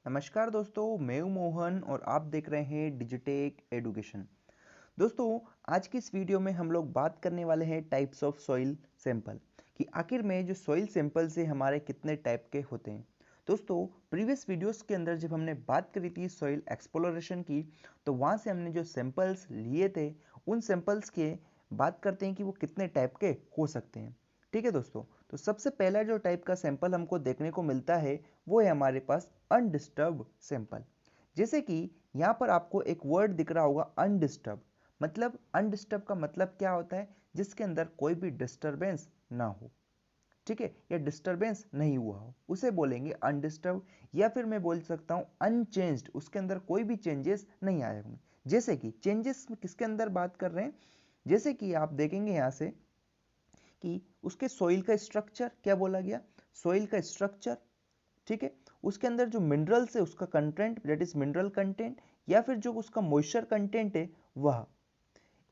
नमस्कार दोस्तों, मैं हूं मोहन और आप देख रहे हैं डिजिटेक एडुकेशन। दोस्तों, आज की इस वीडियो में हम लोग बात करने वाले हैं टाइप्स ऑफ सॉइल सैंपल कि आखिर में जो सॉइल सैंपल से हमारे कितने टाइप के होते हैं। दोस्तों, प्रीवियस वीडियोस के अंदर जब हमने बात करी थी सॉइल एक्सप्लोरेशन की, तो वहाँ से हमने जो सैंपल्स लिए थे उन सैंपल्स के बात करते हैं कि वो कितने टाइप के हो सकते हैं। ठीक है दोस्तों, तो सबसे पहला जो टाइप का सैंपल हमको देखने को मिलता है वो है हमारे पास अनडिस्टर्ब्ड सैंपल। जैसे कि यहाँ पर आपको एक वर्ड दिख रहा होगा अनडिस्टर्ब। मतलब अनडिस्टर्ब का मतलब क्या होता है? जिसके अंदर कोई भी डिस्टरबेंस ना हो, ठीक है, या डिस्टरबेंस नहीं हुआ हो, उसे बोलेंगे अनडिस्टर्ब। या फिर मैं बोल सकता हूँ अनचेंज्ड, उसके अंदर कोई भी चेंजेस नहीं आए होंगे। जैसे कि चेंजेस किसके अंदर बात कर रहे हैं? जैसे कि आप देखेंगे यहाँ से कि उसके सॉइल का स्ट्रक्चर क्या बोला गया, सॉइल का स्ट्रक्चर, ठीक है, उसके अंदर जो मिनरल्स है उसका content, that is mineral content, या फिर जो उसका मॉइस्चर कंटेंट है वह,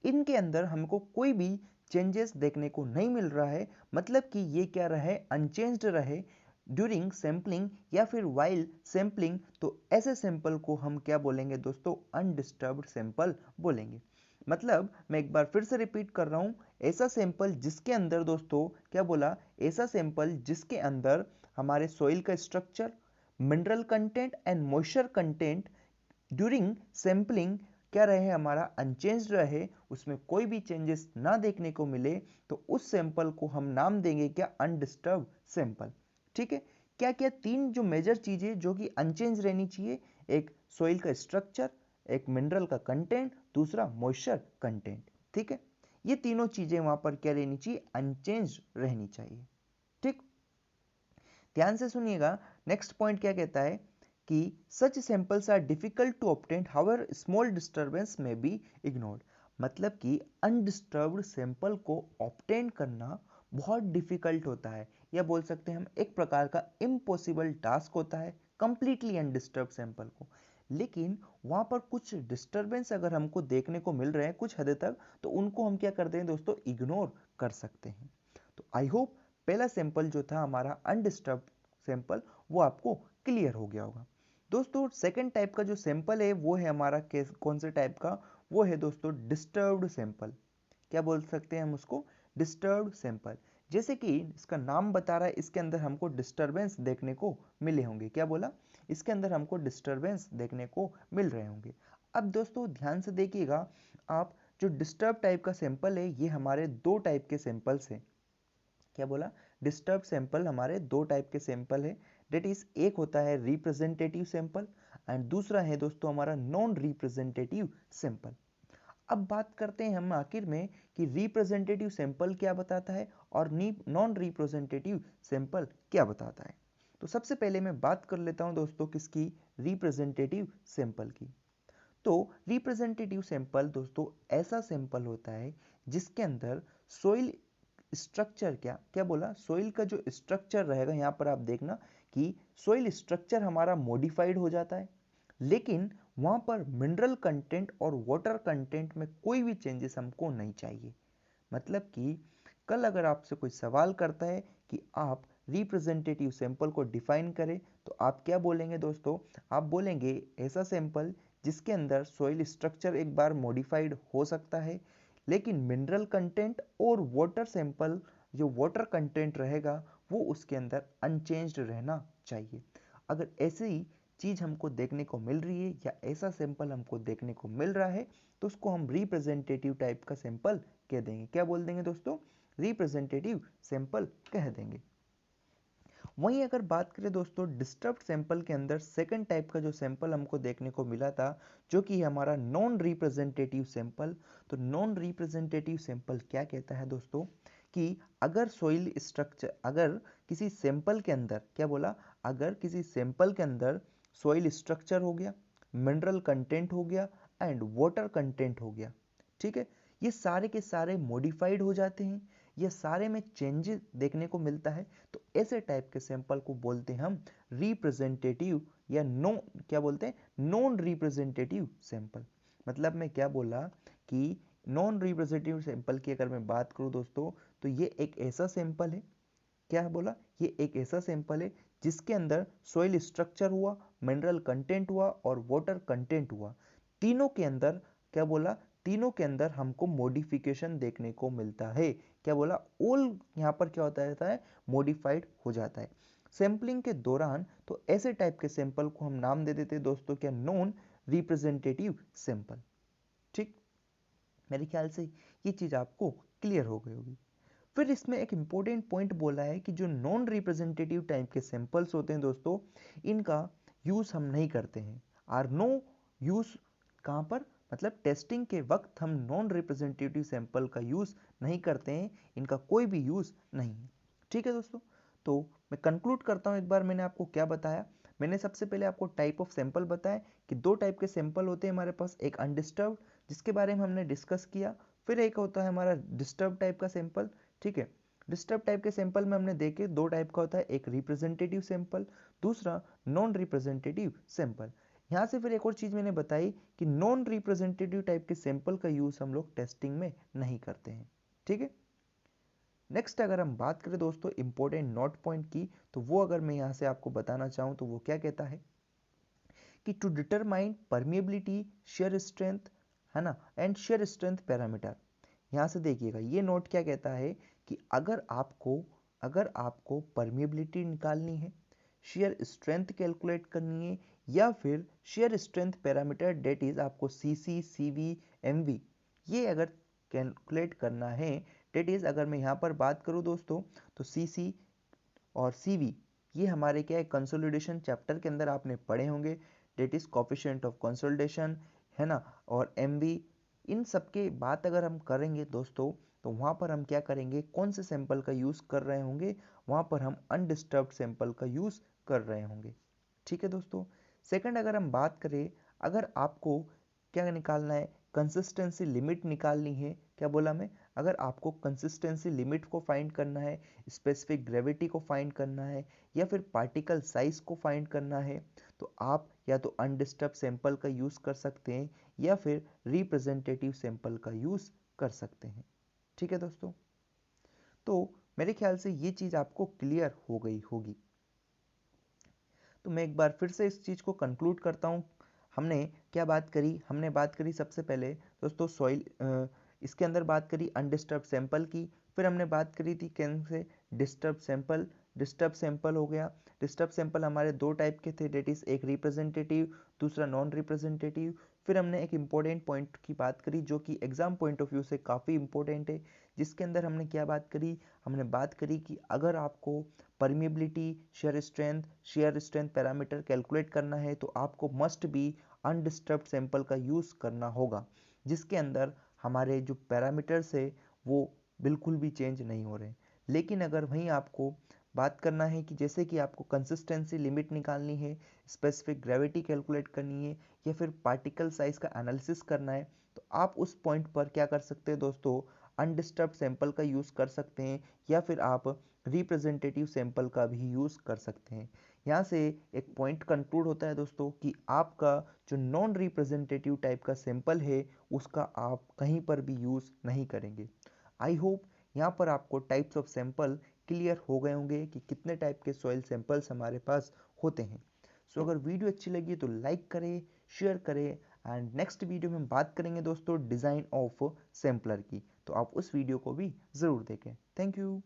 इनके अंदर हमको कोई भी चेंजेस देखने को नहीं मिल रहा है। मतलब कि ये क्या रहे, अनचेंज्ड रहे ड्यूरिंग सैंपलिंग या फिर वाइल सैंपलिंग। तो ऐसे सैंपल को हम क्या बोलेंगे दोस्तों? अनडिस्टर्ब्ड सैंपल बोलेंगे। मतलब मैं एक बार फिर से रिपीट कर रहा हूँ, ऐसा सैंपल जिसके अंदर दोस्तों क्या बोला, ऐसा सैंपल जिसके अंदर हमारे सॉइल का structure, mineral content and moisture content during sampling क्या रहे, हमारा अनचेंज्ड रहे, उसमें कोई भी चेंजेस ना देखने को मिले, तो उस सैंपल को हम नाम देंगे क्या? Undisturbed sample. ठीक है, क्या क्या तीन जो मेजर चीजें जो कि अनचेंज रहनी चाहिए, एक सॉइल का स्ट्रक्चर, एक मिनरल का कंटेंट, दूसरा मॉइस्चर कंटेंट। ठीक है, ये तीनों चीजें वहां पर क्या रहनी चाहिए? अनचेंज रहनी चाहिए। ठीक, ध्यान से सुनिएगा। नेक्स्ट पॉइंट क्या कहता है कि such samples are difficult to obtain, however small disturbance may be ignored. मतलब कि अनडिस्टर्ब्ड सैंपल को ऑब्टेन करना बहुत डिफिकल्ट होता है, या बोल सकते हैं हम एक प्रकार का इम्पॉसिबल टास्क होता है कंप्लीटली अनडिस्टर्ब सैंपल को। लेकिन वहाँ पर कुछ डिस्टर्बेंस अगर हमको देखने को मिल रहे हैं कुछ हद तक, तो उनको हम क्या करते हैं दोस्तों? इग्नोर कर सकते हैं। तो आई होप पहला सैंपल जो था हमारा अनडिस्टर्ब सैंपल, वो आपको क्लियर हो गया होगा। दोस्तों, सेकंड टाइप का जो सैंपल है वो है हमारा कौन से टाइप का? वो है दोस्तों डिस्टर्ब्ड सैंपल। क्या बोल सकते हैं हम उसको? Disturbed sample. जैसे कि इसका नाम बता रहा है, इसके अंदर हमको डिस्टरबेंस देखने को मिले होंगे। क्या बोला? इसके अंदर हमको डिस्टरबेंस देखने को मिल रहे होंगे। अब दोस्तों ध्यान से देखिएगा आप, जो डिस्टर्ब टाइप का सैंपल है ये हमारे दो टाइप के सैंपल्स हैं। क्या बोला? डिस्टर्ब सैंपल हमारे दो टाइप के सैंपल है। डेट इज, एक होता है रिप्रेजेंटेटिव सैंपल एंड दूसरा है दोस्तों हमारा नॉन रिप्रेजेंटेटिव सैंपल। अब बात करते हैं हम आखिर में कि रिप्रेजेंटेटिव सैंपल क्या बताता है और नॉन रिप्रेजेंटेटिव सैंपल क्या बताता है। तो सबसे पहले मैं बात कर लेता हूं दोस्तों किसकी? रिप्रेजेंटेटिव सैंपल की। तो रिप्रेजेंटेटिव सैंपल दोस्तों ऐसा सैंपल होता है जिसके अंदर सोइल स्ट्रक्चर, क्या क्या बोला, सोइल का जो स्ट्रक्चर रहेगा, यहाँ पर आप देखना कि सोइल स्ट्रक्चर हमारा मॉडिफाइड हो जाता है, लेकिन वहाँ पर मिनरल कंटेंट और वाटर कंटेंट में कोई भी चेंजेस हमको नहीं चाहिए। मतलब कि कल अगर आपसे कोई सवाल करता है कि आप रिप्रेजेंटेटिव सैंपल को डिफाइन करें, तो आप क्या बोलेंगे दोस्तों? आप बोलेंगे ऐसा सैंपल जिसके अंदर सॉइल स्ट्रक्चर एक बार मॉडिफाइड हो सकता है, लेकिन मिनरल कंटेंट और वाटर सैंपल, जो वाटर कंटेंट रहेगा वो उसके अंदर अनचेंज्ड रहना चाहिए। अगर ऐसी चीज़ हमको देखने को मिल रही है या ऐसा सैंपल हमको देखने को मिल रहा है, तो उसको हम रिप्रेजेंटेटिव टाइप का सैंपल कह देंगे। क्या बोल देंगे दोस्तों? रिप्रेजेंटेटिव सैंपल कह देंगे। वहीं अगर बात करें दोस्तों डिस्टर्ब्ड सैंपल के अंदर सेकंड टाइप का जो सैंपल हमको देखने को मिला था, जो कि हमारा नॉन रिप्रेजेंटेटिव सैंपल। तो नॉन रिप्रेजेंटेटिव सैंपल क्या कहता है दोस्तों? कि अगर सॉइल स्ट्रक्चर, अगर किसी सैंपल के अंदर, क्या बोला, अगर किसी सैंपल के अंदर सॉइल स्ट्रक्चर हो गया, मिनरल कंटेंट हो गया एंड वाटर कंटेंट हो गया, ठीक है, ये सारे के सारे मॉडिफाइड हो जाते हैं, ये सारे में चेंजेस देखने को मिलता है, तो ऐसे टाइप के सैंपल को बोलते हैं हम रिप्रेजेंटेटिव, या नो, क्या बोलते हैं? Non representative sample. मतलब मैं क्या बोला कि नॉन रिप्रेजेंटेटिव सैंपल की अगर मैं बात करूं दोस्तों, तो ये एक ऐसा सैंपल है, क्या बोला? ये एक ऐसा सैंपल है जिसके अंदर सॉइल स्ट्रक्चर हुआ, मिनरल कंटेंट हुआ और वाटर कंटेंट हुआ, तीनों के अंदर क्या बोला, तीनों के अंदर हमको मॉडिफिकेशन देखने को मिलता है। क्या बोला, ऑल यहाँ पर क्या होता रहता है, मॉडिफाइड हो जाता है। सैंपलिंग के दौरान तो ऐसे टाइप के सैंपल को हम नाम दे देते हैं दोस्तों क्या, नॉन रिप्रेजेंटेटिव सैंपल। ठीक, मेरे ख्याल से ये चीज आपको क्लियर हो गई होगी। फिर इसमें एक इंपॉर्टेंट पॉइंट बोला है कि जो नॉन रिप्रेजेंटेटिव टाइप के सैंपल्स होते हैं दोस्तों, इनका यूज हम नहीं करते हैं। आर नो यूज, कहाँ पर, मतलब टेस्टिंग के वक्त हम नॉन रिप्रेजेंटेटिव सैंपल का यूज नहीं करते हैं, इनका कोई भी यूज नहीं है। ठीक है दोस्तों, तो मैं कंक्लूड करता हूं। एक बार मैंने आपको क्या बताया, मैंने सबसे पहले आपको टाइप ऑफ सैंपल बताया कि दो टाइप के सैंपल होते हैं हमारे पास, एक अनडिस्टर्ब्ड जिसके बारे में हमने डिस्कस किया, फिर एक होता है हमारा डिस्टर्ब टाइप का सैंपल। ठीक है, डिस्टर्ब टाइप के सैंपल में हमने देखे दो टाइप का होता है, एक रिप्रेजेंटेटिव सैंपल, दूसरा नॉन रिप्रेजेंटेटिव सैंपल। यहाँ से फिर एक और चीज मैंने बताई कि नॉन रिप्रेजेंटेटिव टाइप के सैंपल का यूज हम लोग टेस्टिंग में नहीं करते हैं। ठीक है, नेक्स्ट अगर हम बात करें दोस्तों इंपॉर्टेंट नोट पॉइंट की, तो वो अगर मैं यहाँ से आपको बताना चाहूँ तो वो क्या कहता है कि to determine permeability, shear strength, है ना, एंड शेयर स्ट्रेंथ पैरामीटर। यहाँ से देखिएगा ये नोट क्या कहता है कि अगर आपको परमिएबिलिटी निकालनी है, शेयर स्ट्रेंथ कैलकुलेट करनी है, या फिर shear strength parameter that is आपको सीसी, सीवी, एमवी, ये अगर कैलकुलेट करना है, डेट इज अगर मैं यहाँ पर बात करूँ दोस्तों तो सीसी और सीवी ये हमारे क्या है, कंसोलिडेशन चैप्टर के अंदर आपने पढ़े होंगे, that is coefficient of consolidation, है ना, और एमवी। इन सब के बात अगर हम करेंगे दोस्तों, तो वहाँ पर हम क्या करेंगे, कौन से सैंपल का यूज़ कर रहे होंगे, वहाँ पर हम अनडिस्टर्ब्ड सैंपल का यूज़ कर रहे होंगे। ठीक है दोस्तों, सेकंड अगर हम बात करें, अगर आपको क्या निकालना है, कंसिस्टेंसी लिमिट निकालनी है, क्या बोला मैं, अगर आपको कंसिस्टेंसी लिमिट को फाइंड करना है, स्पेसिफिक ग्रेविटी को फाइंड करना है, या फिर पार्टिकल साइज को फाइंड करना है, तो आप या तो अनडिस्टर्ब सैंपल का यूज़ कर सकते हैं या फिर रिप्रेजेंटेटिव सैंपल का यूज़ कर सकते हैं। ठीक है दोस्तों, तो मेरे ख्याल से ये चीज़ आपको क्लियर हो गई होगी। तो मैं एक बार फिर से इस चीज़ को कंक्लूड करता हूँ। हमने क्या बात करी, हमने बात करी सबसे पहले दोस्तों सॉइल, इसके अंदर बात करी अनडिस्टर्ब सैंपल की, फिर हमने बात करी थी कैसे डिस्टर्ब सैंपल। डिस्टर्ब सैंपल हो गया, डिस्टर्ब सैंपल हमारे दो टाइप के थे, डेट इज एक रिप्रेजेंटेटिव, दूसरा नॉन रिप्रेजेंटेटिव। फिर हमने एक इंपॉर्टेंट पॉइंट की बात करी जो कि एग्जाम पॉइंट ऑफ व्यू से काफ़ी इंपॉर्टेंट है, जिसके अंदर हमने क्या बात करी, हमने बात करी कि अगर आपको permeability, shear strength parameter calculate करना है तो आपको मस्ट बी अनडिस्टर्ब्ड सैंपल का यूज़ करना होगा, जिसके अंदर हमारे जो पैरामीटर्स है वो बिल्कुल भी चेंज नहीं हो रहे। लेकिन अगर वहीं आपको बात करना है कि जैसे कि आपको कंसिस्टेंसी लिमिट निकालनी है, स्पेसिफिक ग्रेविटी कैलकुलेट करनी है, या फिर पार्टिकल साइज का एनालिसिस करना है, तो आप उस पॉइंट पर क्या कर सकते हैं दोस्तों, अनडिस्टर्ब्ड सैंपल का यूज़ कर सकते हैं, या फिर आप रिप्रेजेंटेटिव सैंपल का भी यूज़ कर सकते हैं। यहाँ से एक पॉइंट कंक्लूड होता है दोस्तों कि आपका जो नॉन रिप्रेजेंटेटिव टाइप का सैंपल है उसका आप कहीं पर भी यूज़ नहीं करेंगे। आई होप यहाँ पर आपको टाइप्स ऑफ सैंपल क्लियर हो गए होंगे कि कितने टाइप के सॉइल सैंपल्स हमारे पास होते हैं। सो अगर वीडियो अच्छी लगी तो लाइक करें, शेयर करें, एंड नेक्स्ट वीडियो में हम बात करेंगे दोस्तों डिज़ाइन ऑफ सैंपलर की, तो आप उस वीडियो को भी ज़रूर देखें। Thank you.